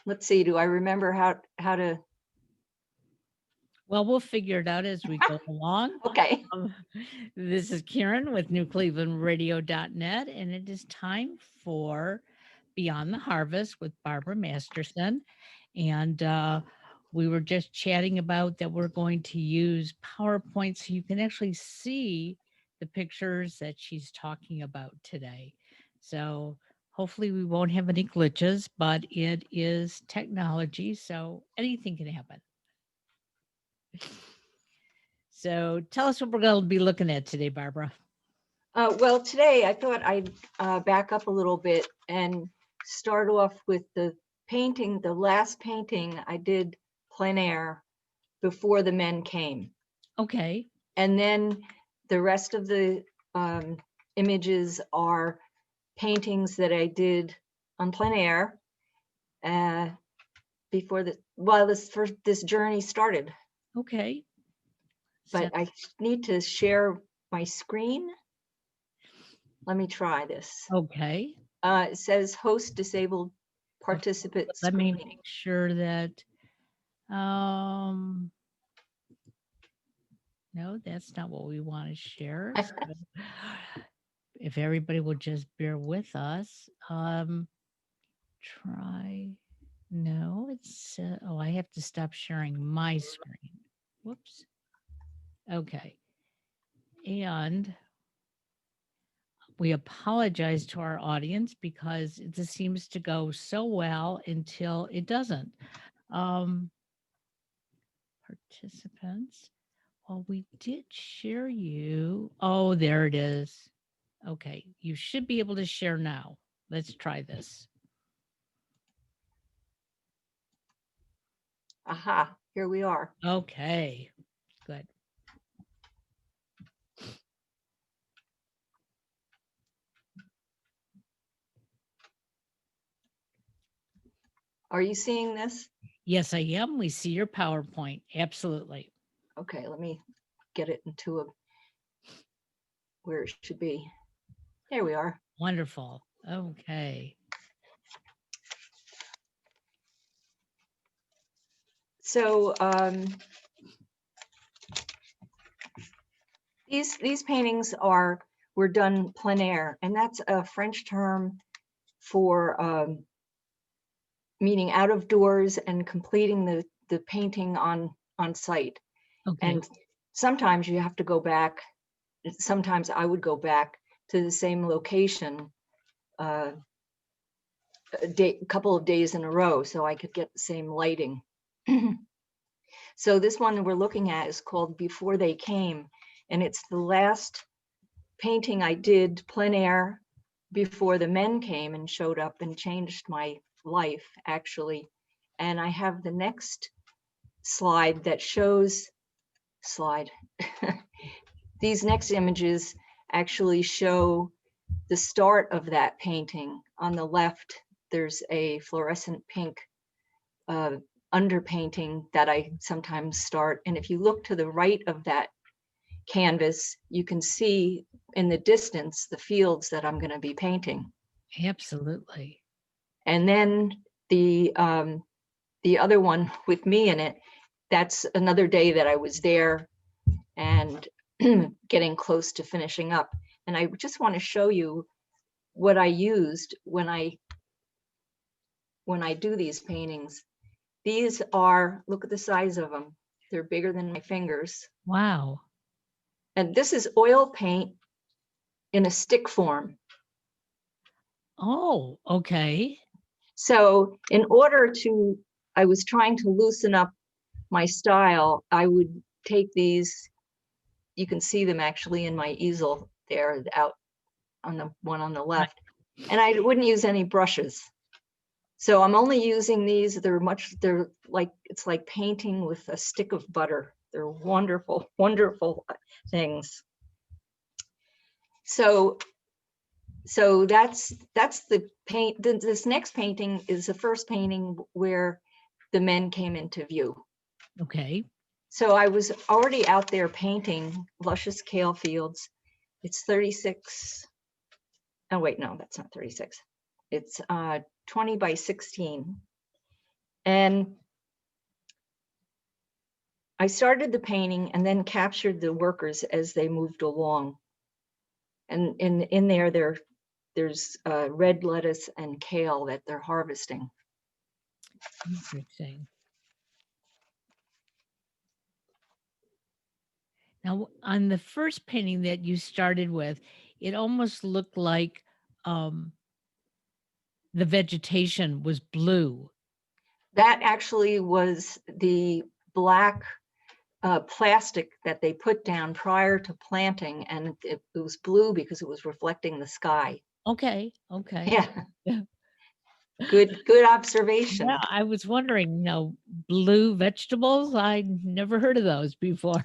let's see, do I remember how to? Well, we'll figure it out as we go along. Okay. Um, this is Karen with NewClevelandRadio.net, and it is time for Beyond the Harvest with Barbara Masterson. And we were just chatting about that we're going to use PowerPoint so you can actually see the pictures that she's talking about today. So hopefully we won't have any glitches, but it is technology, so anything can happen. So tell us what we're going to be looking at today, Barbara. Well, today I thought I'd back up a little bit and start off with the last painting I did plein air before the men came. Okay. And then the rest of the images are paintings that I did on plein air before this journey started. Okay. But I need to share my screen. Let me try this. Okay. It says host disabled participant Let me screening. make sure that no, that's not what we want to share. So if everybody would just bear with us, try. No, it's oh, I have to stop sharing my screen. Whoops. Okay. And we apologize to our audience because this seems to go so well until it doesn't. Participants. Well, we did share you. Oh, there it is. Okay. You should be able to share now. Let's try this. Aha, here we are. Okay. Good. Are you seeing this? Yes, I am. We see your PowerPoint. Absolutely. Okay, let me get it into where it should be. There we are. Wonderful. Okay. So these paintings were done plein air, and that's a French term for meaning out of doors and completing the painting on site. Okay. And sometimes you have to go back. Sometimes I would go back to the same location a couple of days in a row so I could get the same lighting. So this one we're looking at is called Before They Came, and it's the last painting I did plein air before the men came and showed up and changed my life, actually. And I have the next slide that shows these next images actually show the start of that painting. On the left, there's a fluorescent pink underpainting that I sometimes start. And if you look to the right of that canvas, you can see in the distance the fields that I'm going to be painting. Absolutely. And then the other one with me in it, that's another day that I was there and getting close to finishing up. And I just want to show you what I used when I do these paintings. These are, look at the size of them. They're bigger than my fingers. Wow. And this is oil paint in a stick form. Oh, okay. So in order to, I was trying to loosen up my style, I would take these, you can see them actually in my easel there out on the one on the left, and I wouldn't use any brushes. So I'm only using these. They're like, it's like painting with a stick of butter. They're wonderful, wonderful things. So that's the paint. This next painting is the first painting where the men came into view. Okay. So I was already out there painting luscious kale fields. It's 36. Oh wait, no, that's not 36. It's 20 by 16. And I started the painting and then captured the workers as they moved along. And in there's red lettuce and kale that they're harvesting. Interesting. Now, on the first painting that you started with, it almost looked like the vegetation was blue. That actually was the black plastic that they put down prior to planting, and it was blue because it was reflecting the sky. Okay. Okay. Yeah, Yeah. good observation. Yeah, I was wondering, blue vegetables. I never heard of those before.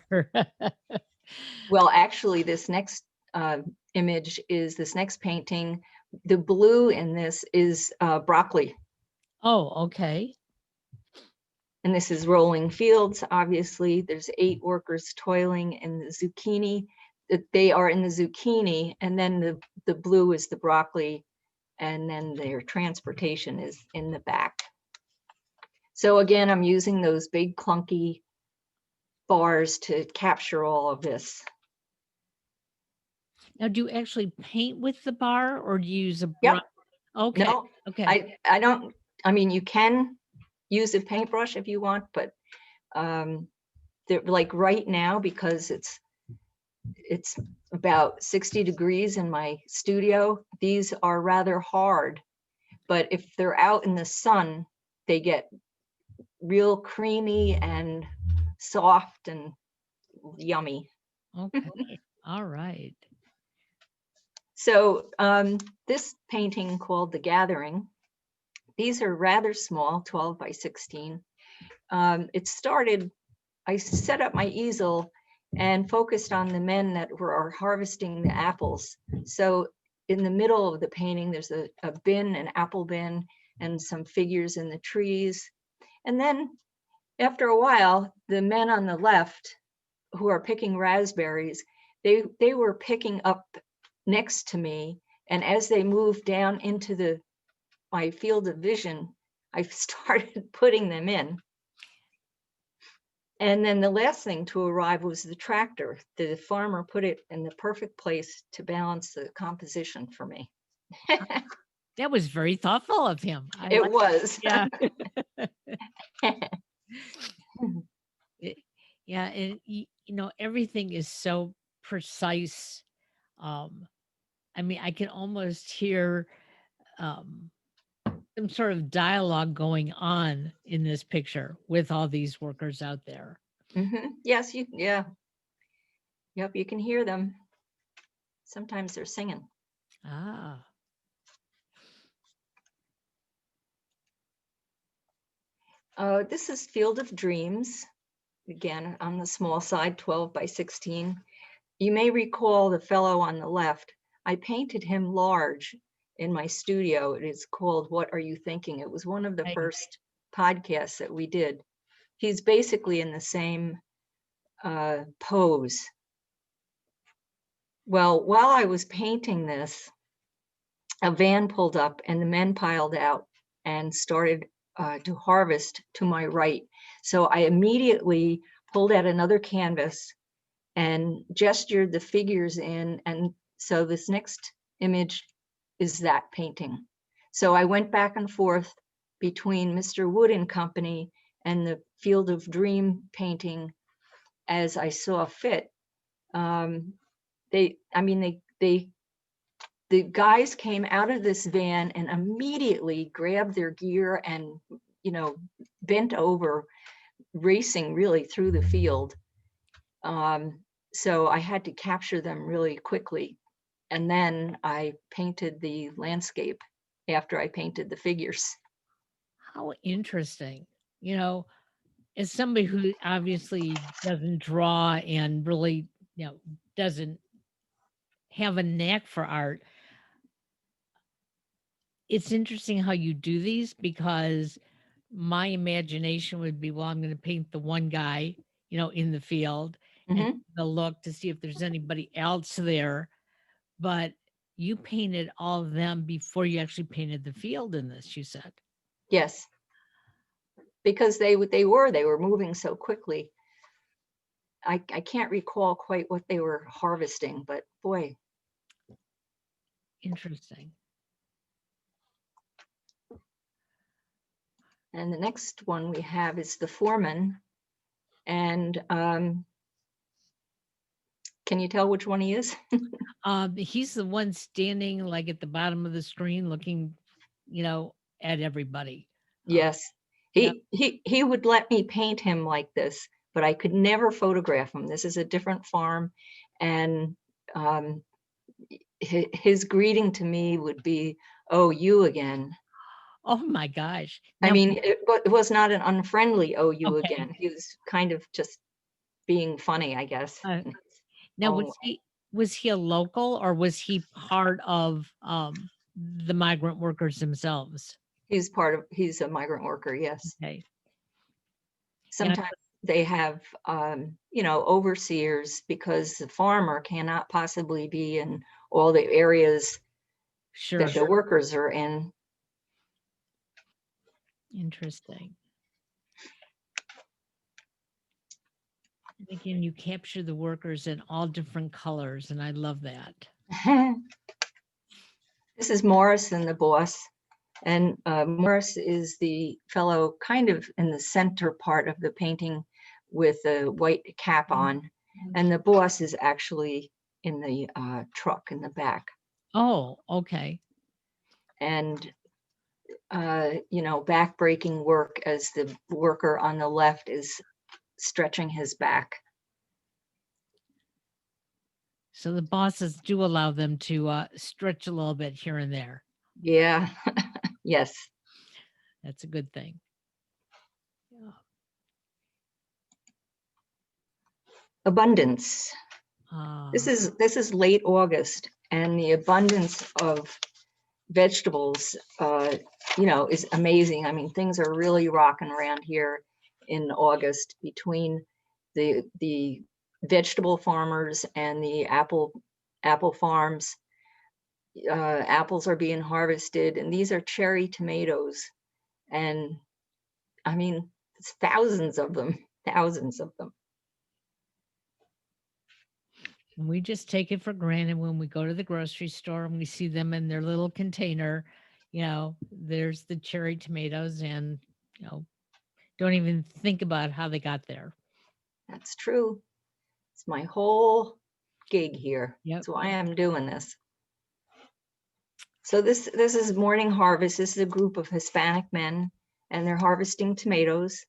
Well, actually, this next image is this next painting. The blue in this is broccoli. Oh, okay. And this is rolling fields. Obviously, there's 8 workers toiling in the zucchini. They are in the zucchini, and then the blue is the broccoli, and then their transportation is in the back. So again, I'm using those big clunky bars to capture all of this. Now, do you actually paint with the bar, or do you use a Yep. brush? Okay. No, Okay. I don't, I mean, you can use a paintbrush if you want, but like right now, because it's about 60 degrees in my studio, these are rather hard. But if they're out in the sun, they get real creamy and soft and yummy. Okay. All right. So this painting called The Gathering, these are rather small, 12 by 16. It started, I set up my easel and focused on the men that were harvesting the apples. So in the middle of the painting, there's a bin, an apple bin, and some figures in the trees. And then after a while, the men on the left who are picking raspberries, they were picking up next to me. And as they moved down into my field of vision, I started putting them in. And then the last thing to arrive was the tractor. The farmer put it in the perfect place to balance the composition for me. That was very thoughtful of him. It was. Yeah. Yeah, and everything is so precise. I mean, I can almost hear some sort of dialogue going on in this picture with all these workers out there. Yes, yeah. Yep, you can hear them. Sometimes they're singing. Ah. This is Field of Dreams. Again, on the small side, 12 by 16. You may recall the fellow on the left. I painted him large in my studio. It is called What Are You Thinking? It was one of the Right. first podcasts that we did. He's basically in the same pose. Well, while I was painting this, a van pulled up and the men piled out and started to harvest to my right. So I immediately pulled out another canvas and gestured the figures in. And so this next image is that painting. So I went back and forth between Mr. Wood and Company and the Field of Dream painting as I saw fit. The guys came out of this van and immediately grabbed their gear and, bent over, racing really through the field. So I had to capture them really quickly. And then I painted the landscape after I painted the figures. How interesting. As somebody who obviously doesn't draw and really, doesn't have a knack for art, it's interesting how you do these, because my imagination would be, well, I'm going to paint the one guy, in the field, and the look to see if there's anybody else there. But you painted all of them before you actually painted the field in this, you said. Yes. because they were moving so quickly. I can't recall quite what they were harvesting, but boy. Interesting. And the next one we have is the foreman. And can you tell which one he is? He's the one standing like at the bottom of the screen looking, at everybody. Yes. yeah. He would let me paint him like this, but I could never photograph him. This is a different farm. And his greeting to me would be, "Oh, you again." Oh my gosh. I Now, mean, it was not an unfriendly "Oh, you okay. again." He was kind of just being funny, I guess. Now, Oh, was he a local or was he part of the migrant workers themselves? he's a migrant worker, yes. Okay. Sometimes they have, overseers, because the farmer cannot possibly be in all the areas Sure. that the workers are in. Interesting. And again, you capture the workers in all different colors, and I love that. This is Morrison, the boss. And Morris is the fellow kind of in the center part of the painting with a white cap on. And the boss is actually in the truck in the back. Oh, okay. And, back-breaking work as the worker on the left is stretching his back. So the bosses do allow them to stretch a little bit here and there. Yeah, yes. That's a good thing. Yeah. Abundance. This is late August, and the abundance of vegetables, is amazing. I mean, things are really rocking around here in August between the vegetable farmers and the apple farms. Apples are being harvested, and these are cherry tomatoes. And I mean, it's thousands of them, thousands of them. We just take it for granted when we go to the grocery store and we see them in their little container. There's the cherry tomatoes, and don't even think about how they got there. That's true. It's my whole gig here. Yep. That's why I'm doing this. So this is morning harvest. This is a group of Hispanic men, and they're harvesting tomatoes.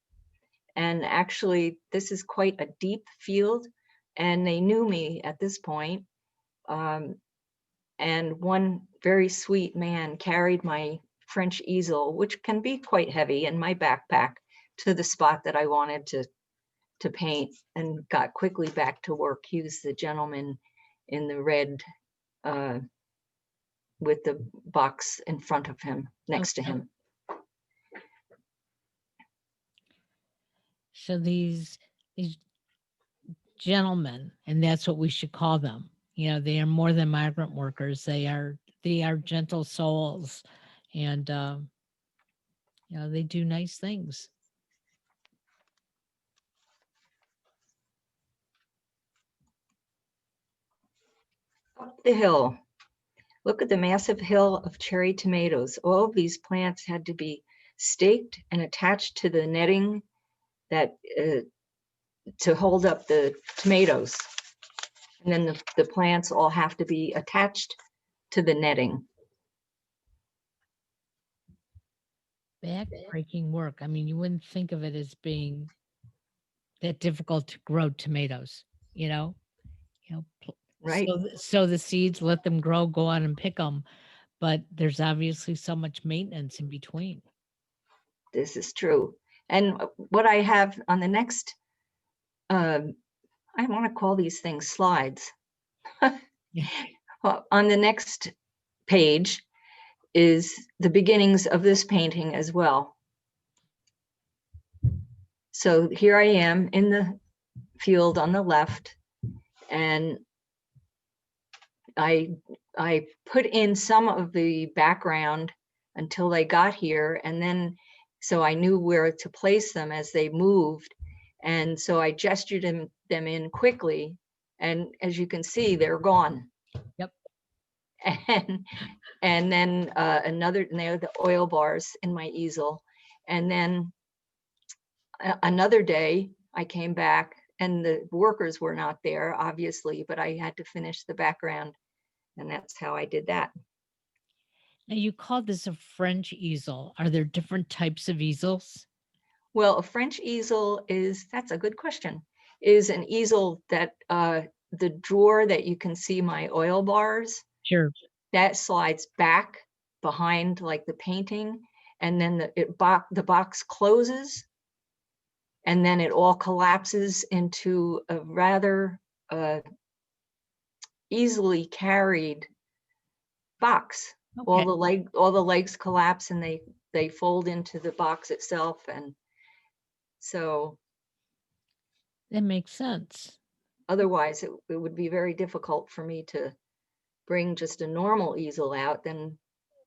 And actually, this is quite a deep field, and they knew me at this point. And one very sweet man carried my French easel, which can be quite heavy, in my backpack to the spot that I wanted to paint, and got quickly back to work. He was the gentleman in the red with the box in front of him, next to him. So these gentlemen, and that's what we should call them. They are more than migrant workers. They are gentle souls, and they do nice things. Up the hill. Look at the massive hill of cherry tomatoes. All of these plants had to be staked and attached to the netting that to hold up the tomatoes. And then the plants all have to be attached to the netting. Back-breaking work. I mean, you wouldn't think of it as being that difficult to grow tomatoes, Right. sow the seeds, let them grow, go out and pick them. But there's obviously so much maintenance in between. This is true. And what I have on the next, I want to call these things slides. Well, on the next page is the beginnings of this painting as well. So here I am in the field on the left, and I put in some of the background until they got here, and then So I knew where to place them as they moved. And so I gestured them in quickly. And as you can see, they're gone. Yep. And and then and they're the oil bars in my easel. And then another day I came back and the workers were not there, obviously, but I had to finish the background. And that's how I did that. Now you called this a French easel. Are there different types of easels? Well, a French easel that's a good question, is an easel that the drawer that you can see my oil bars, Sure. that slides back behind like the painting, and then the box closes, and then it all collapses into a rather easily carried box. Okay. All the legs collapse and they fold into the box itself, and so That makes sense. otherwise it would be very difficult for me to bring just a normal easel out, then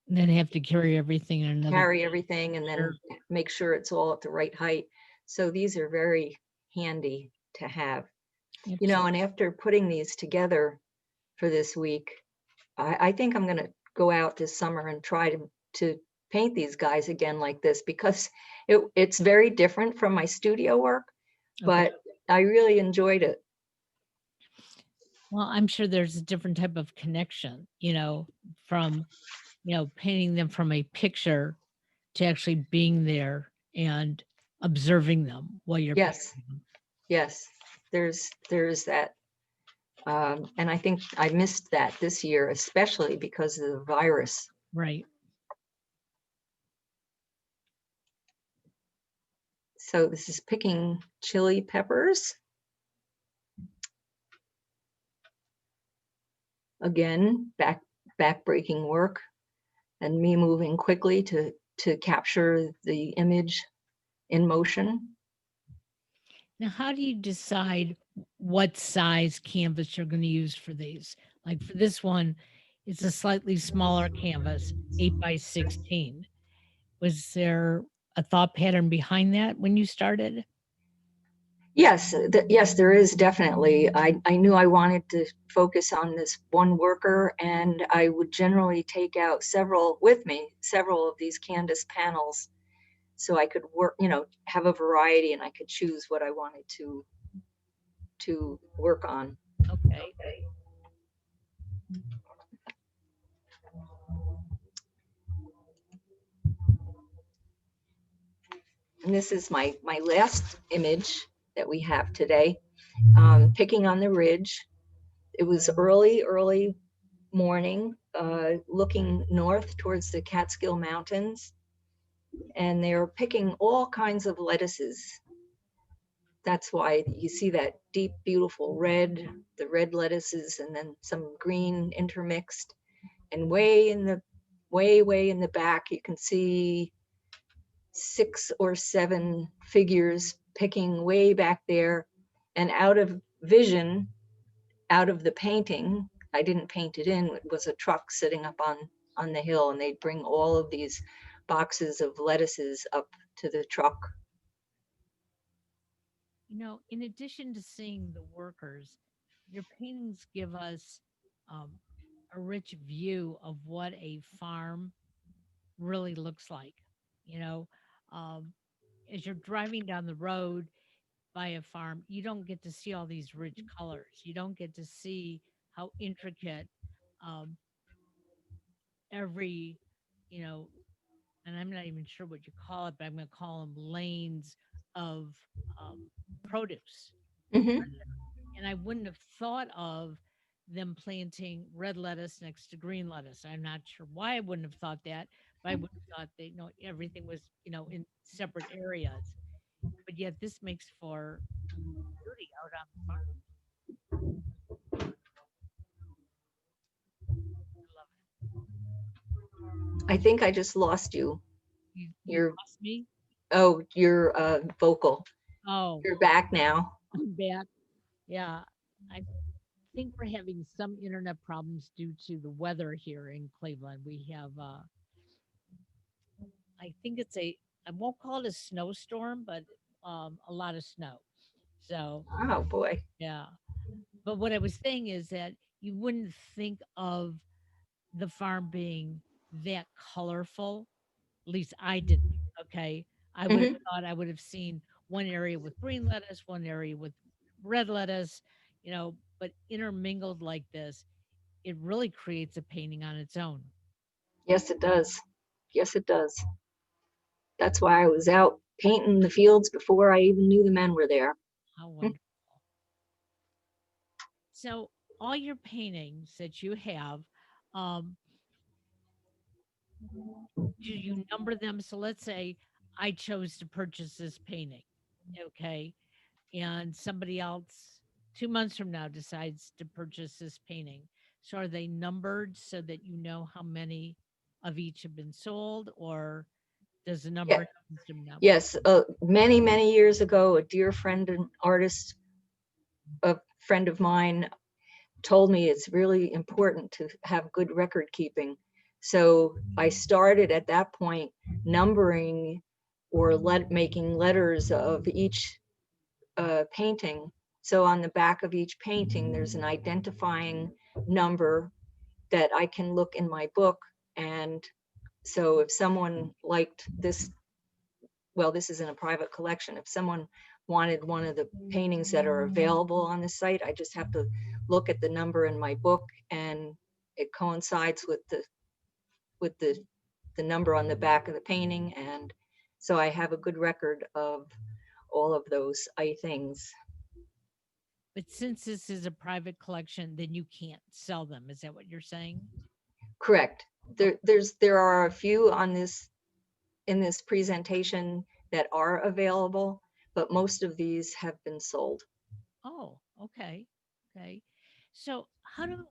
And then have to carry everything in another. carry everything and Sure. then make sure it's all at the right height. So these are very handy to have. You know, and after putting these together for this week, I think I'm going to go out this summer and try to paint these guys again like this, because it's very different from my studio work, Okay. but I really enjoyed it. Well, I'm sure there's a different type of connection, from, painting them from a picture to actually being there and observing them while you're Yes, painting them. yes, there's that. And I think I missed that this year, especially because of the virus. Right. So this is picking chili peppers. Again, back-breaking work, and me moving quickly to capture the image in motion. Now, how do you decide what size canvas you're going to use for these? Like for this one, it's a slightly smaller canvas, 8 by 16. Was there a thought pattern behind that when you started? Yes, yes, there is definitely. I knew I wanted to focus on this one worker, and I would generally take out several of these canvas panels, so I could work, have a variety, and I could choose what I wanted to work on. Okay. And this is my last image that we have today, picking on the ridge. It was early morning, looking north towards the Catskill Mountains, and they're picking all kinds of lettuces. That's why you see that deep, beautiful red, the red lettuces, and then some green intermixed. And way in the back, you can see 6 or 7 figures picking way back there, and out of vision, out of the painting. I didn't paint it in. It was a truck sitting up on the hill, and they'd bring all of these boxes of lettuces up to the truck. In addition to seeing the workers, your paintings give us um, a rich view of what a farm really looks like. You know, um, as you're driving down the road by a farm, you don't get to see all these rich colors. You don't get to see how intricate um, every, you know, and I'm not even sure what you call it, but I'm going to call them lanes of um, produce. Hmm. And I wouldn't have thought of them planting red lettuce next to green lettuce. I'm not sure why I wouldn't have thought that, but I would have thought that everything was in separate areas. But yet this makes for beauty out on the farm. I love I think I just lost you. it. You Your lost me. your vocal. Oh, You're back now. I'm back. Yeah, I think we're having some internet problems due to the weather here in Cleveland. We have, I think it's a I won't call it a snowstorm, but a lot of snow. So Oh, boy. yeah. But what I was saying is that you wouldn't think of the farm being that colorful. At least I didn't. Okay. I would have Hmm. thought I would have seen one area with green lettuce, one area with red lettuce, but intermingled like this, it really creates a painting on its own. Yes, it does. Yes, it does. That's why I was out painting the fields before I even knew the men were there. How Mm. wonderful. So, all your paintings that you have, um, do you number them? So, let's say I chose to purchase this painting, okay, and somebody else 2 months from now decides to purchase this painting. So, are they numbered so that you know how many of each have been sold, or does the Yeah, numbering system not work? yes. Many, many years ago, a dear friend and artist, a friend of mine, told me it's really important to have good record keeping. So I started at that point numbering or making letters of each painting. So on the back of each painting, there's an identifying number that I can look in my book. And so if someone liked this, well, this is in a private collection. If someone wanted one of the paintings that are available on the site, I just have to look at the number in my book, and it coincides with the number on the back of the painting. And so I have a good record of all of those things. But since this is a private collection, then you can't sell them. Is that what you're saying? Correct. Okay. There are a few on this in this presentation that are available, but most of these have been sold. Oh, okay. Okay. So how do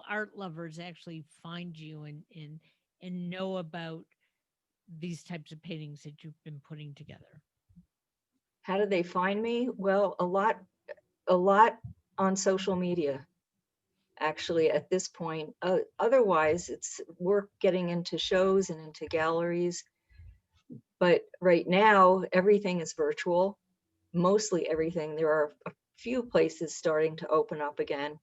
art lovers actually find you and know about these types of paintings that you've been putting together? How do they find me? Well, a lot on social media, actually, at this point. Otherwise, it's work getting into shows and into galleries. But right now, everything is virtual, mostly everything. There are a few places starting to open up again,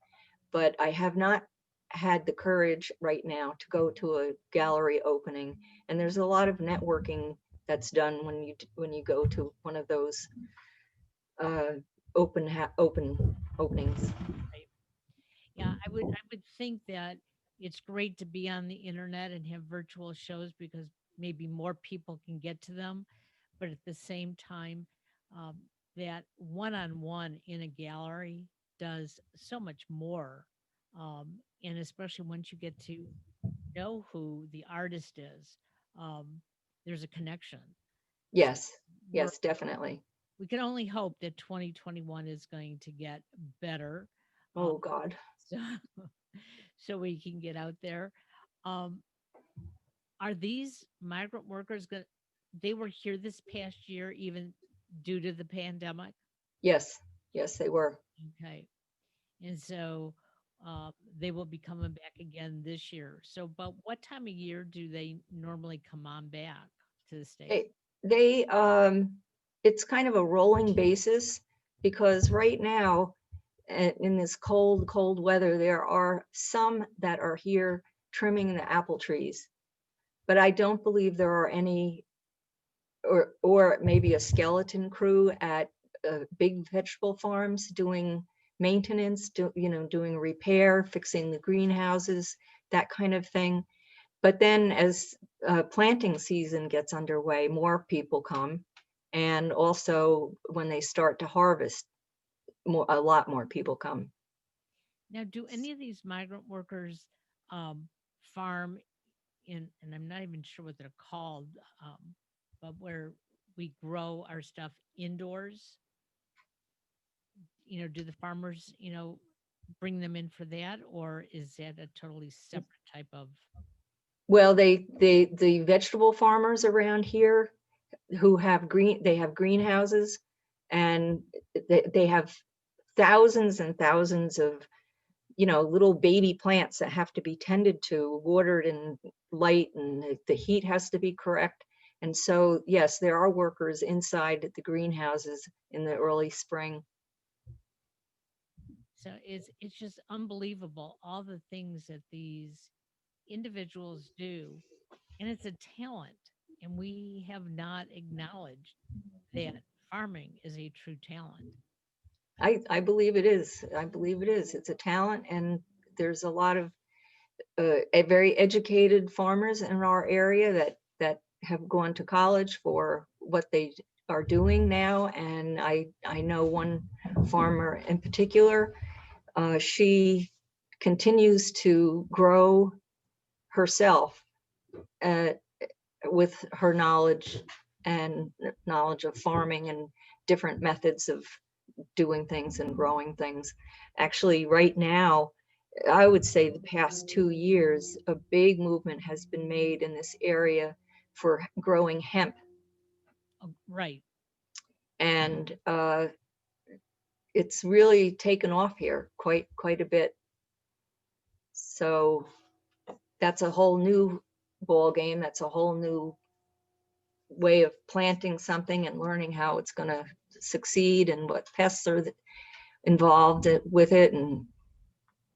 but I have not had the courage right now to go to a gallery opening. And there's a lot of networking that's done when you go to one of those uh, open openings. Right. Yeah, I would think that it's great to be on the internet and have virtual shows because maybe more people can get to them, but at the same time, um, that one-on-one in a gallery does so much more, and especially once you get to know who the artist is, um, there's a connection. So Yes, we're yes, definitely. we can only hope that 2021 is going to get better, uh, Oh God. so so we can get out there. Um, are these migrant workers going? They were here this past year, even due to the pandemic. Yes, yes, they were. Okay, and so they will be coming back again this year. So, about what time of year do they normally come on back to the state? They it's kind of a rolling basis, because right now, in this cold weather, there are some that are here trimming the apple trees, but I don't believe there are any, or maybe a skeleton crew at big vegetable farms doing maintenance, doing repair, fixing the greenhouses, that kind of thing. But then as planting season gets underway, more people come. And also when they start to harvest, a lot more people come. Now, do any of these migrant workers um, farm in, and I'm not even sure what they're called, but where we grow our stuff indoors? Do the farmers, bring them in for that, or is that a totally separate type of? Well, the vegetable farmers around here they have greenhouses, and they have thousands and thousands of little baby plants that have to be tended to, watered and light, and the heat has to be correct. And so, yes, there are workers inside the greenhouses in the early spring. So it's just unbelievable all the things that these individuals do, and it's a talent, and we have not acknowledged that farming is a true talent. I believe it is. I believe it is. It's a talent, and there's a lot of very educated farmers in our area that have gone to college for what they are doing now. And I know one farmer in particular. She continues to grow herself uh, with her knowledge and knowledge of farming and different methods of doing things and growing things. Actually, right now, I would say the past 2 years, a big movement has been made in this area for growing hemp. Oh, right. And it's really taken off here quite a bit. So that's a whole new ball game. That's a whole new way of planting something and learning how it's going to succeed and what pests are involved with it and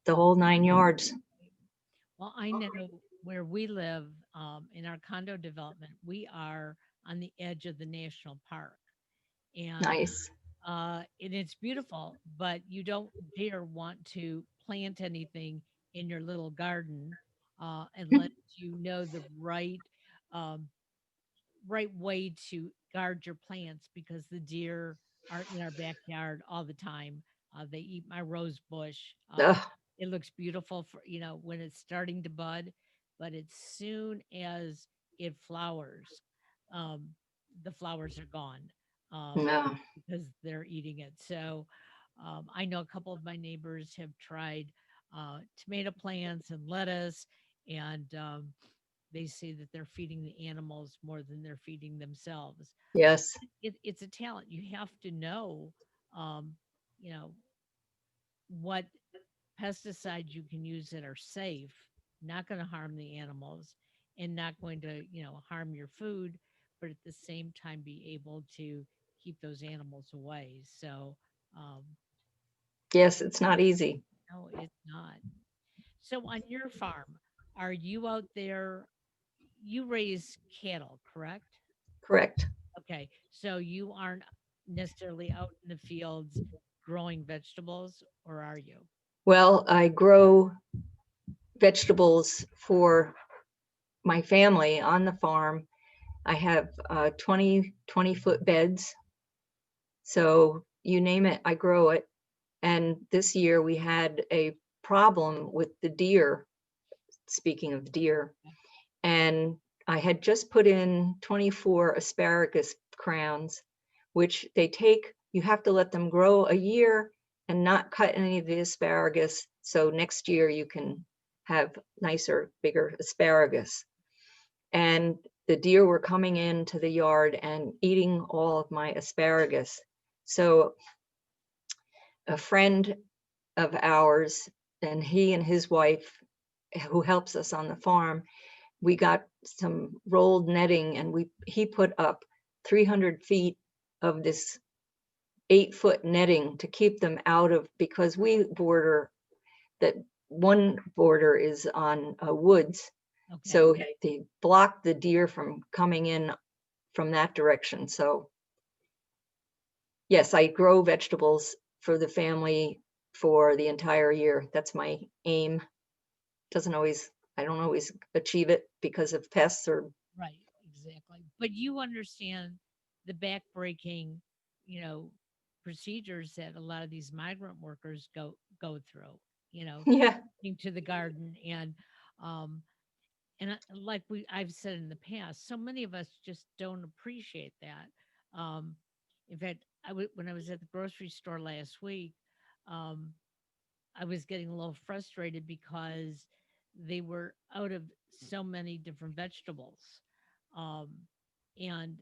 the whole 9 yards. Well, I know where we live, in our condo development, we are on the edge of the national park. And Nice. and it's beautiful, but you don't dare want to plant anything in your little garden unless you know the um, right way to guard your plants, because the deer are in our backyard all the time. They eat my rose bush. Ugh, It looks beautiful for, when it's starting to bud, but as soon as it flowers, um, the flowers are gone, um, no. because they're eating it. So I know a couple of my neighbors have tried tomato plants and lettuce, and they say that they're feeding the animals more than they're feeding themselves. Yes. It's a talent. You have to know, um, you know, what pesticides you can use that are safe, not going to harm the animals, and not going to, harm your food, but at the same time be able to keep those animals away. So, um, Yes, it's not easy. no, it's not. So, on your farm, are you out there? You raise cattle, correct? Correct. Okay, so you aren't necessarily out in the fields growing vegetables, or are you? Well, I grow vegetables for my family on the farm. I have 20-foot beds. So you name it, I grow it. And this year we had a problem with the deer, speaking of deer. And I had just put in 24 asparagus crowns, which you have to let them grow a year and not cut any of the asparagus. So next year you can have nicer, bigger asparagus. And the deer were coming into the yard and eating all of my asparagus. So a friend of ours, and he and his wife, who helps us on the farm, we got some rolled netting, and he put up 300 feet of this 8-foot netting to keep them out of, because we border that one border is on woods. Okay. So they block the deer from coming in from that direction. So yes, I grow vegetables for the family for the entire year. That's my aim. I don't always achieve it because of pests or, Right, exactly. But you understand the backbreaking, you know, procedures that a lot of these migrant workers go through, yeah, into the garden, um like I've said in the past, so many of us just don't appreciate that. In fact, when I was at the grocery store last week, um I was getting a little frustrated because they were out of so many different vegetables. Um, and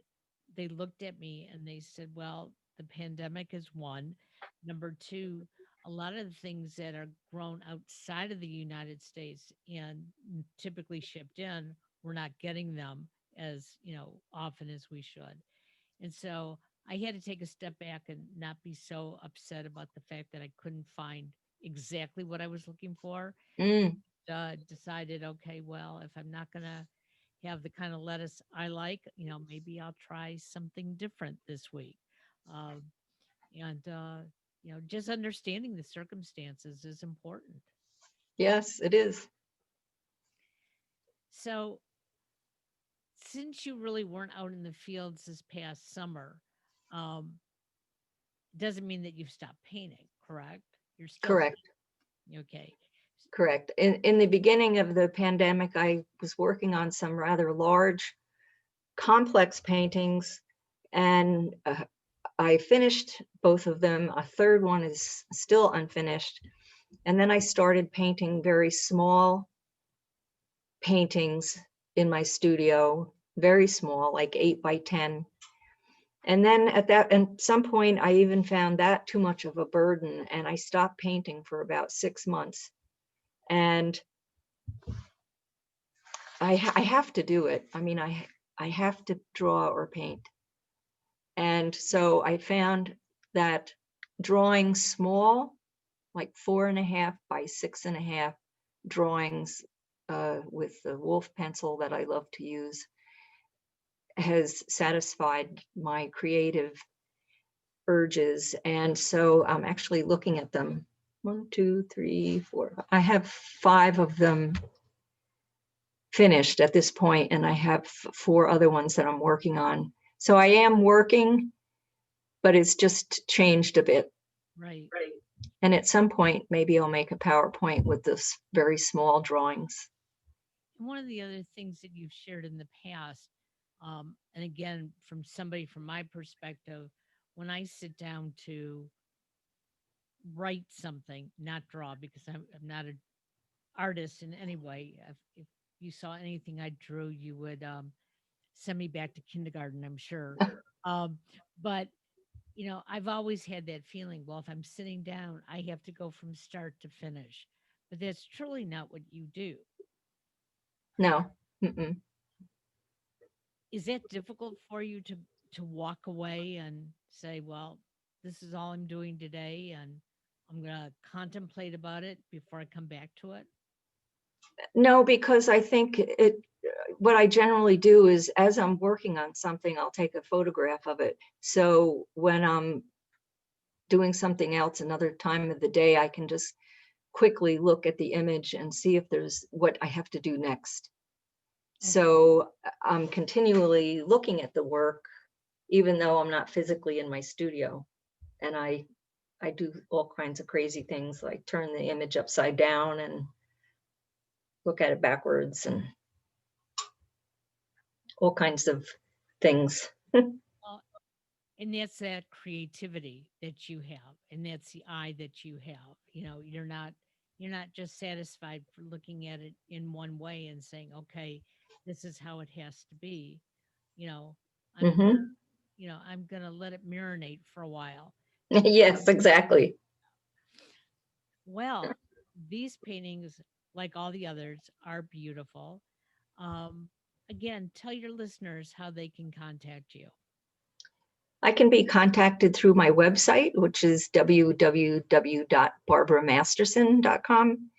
they looked at me and they said, well, the pandemic is one. Number two, a lot of the things that are grown outside of the United States and typically shipped in, we're not getting them as, often as we should. And so I had to take a step back and not be so upset about the fact that I couldn't find exactly what I was looking for. Mm, Decided, okay, well, if I'm not going to have the kind of lettuce I like, maybe I'll try something different this week. Um, and just understanding the circumstances is important. yes, it is. So, since you really weren't out in the fields this past summer, um, doesn't mean that you've stopped painting, correct? You're still Correct. painting, okay. Correct. In the beginning of the pandemic, I was working on some rather large, complex paintings, and I finished both of them. A third one is still unfinished. And then I started painting very small paintings in my studio, very small, like 8 by 10. And then at some point, I even found that too much of a burden, and I stopped painting for about 6 months. And I have to do it. I mean, I have to draw or paint. And so I found that drawing small, like 4.5 by 6.5 drawings with the wolf pencil that I love to use has satisfied my creative urges. And so I'm actually looking at them. 1, 2, 3, 4. I have 5 of them finished at this point, and I have 4 other ones that I'm working on. So I am working, but it's just changed a bit. Right. And at some point, maybe I'll make a PowerPoint with this very small drawings. And one of the other things that you've shared in the past, and again, from somebody from my perspective, when I sit down to write something, not draw, because I'm not an artist in any way. If you saw anything I drew, you would send me back to kindergarten, I'm sure. Um, but I've always had that feeling. Well, if I'm sitting down, I have to go from start to finish. But that's truly not what you do. No. Mm-mm. Is that difficult for you to walk away and say, well, this is all I'm doing today, and I'm going to contemplate about it before I come back to it? No, because I think what I generally do is as I'm working on something, I'll take a photograph of it. So when I'm doing something else another time of the day, I can just quickly look at the image and see if there's what I have to do next. Okay. So I'm continually looking at the work, even though I'm not physically in my studio. And I do all kinds of crazy things, like turn the image upside down and look at it backwards and all kinds of things. Well, and that's that creativity that you have, and that's the eye that you have. You're not just satisfied for looking at it in one way and saying, okay, this is how it has to be. You know, I'm Hmm. I'm gonna let it marinate for a while. Yes, exactly. Well, these paintings, like all the others, are beautiful. Um, Again, tell your listeners how they can contact you. I can be contacted through my website, which is www.barbaramasterson.com.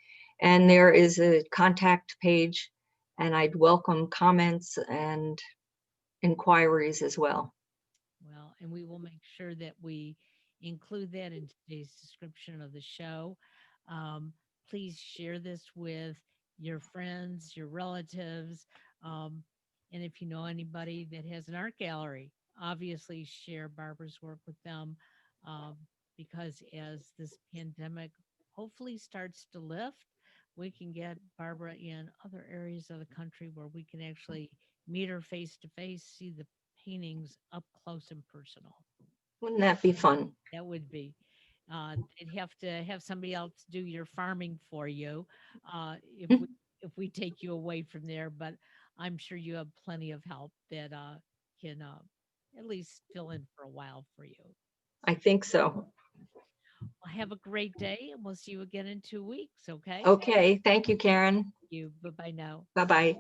And there is a contact page, and I'd welcome comments and inquiries as well. Well, and we will make sure that we include that in today's description of the show. Um, Please share this with your friends, your relatives. Um, and if you know anybody that has an art gallery, obviously share Barbara's work with them, um, because as this pandemic hopefully starts to lift, we can get Barbara in other areas of the country where we can actually meet her face to face, see the paintings up close and personal. Wouldn't that be fun? That would be. They'd have to have somebody else do your farming for you, if we take you away from there. But I'm sure you have plenty of help that can at least fill in for a while for you. I think so. Well, have a great day, and we'll see you again in 2 weeks. Okay. Okay, thank you, Karen. You. Bye bye now. Bye-bye.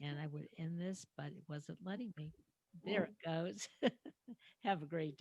And I would end this, but it wasn't letting me. There it goes. Have a great day.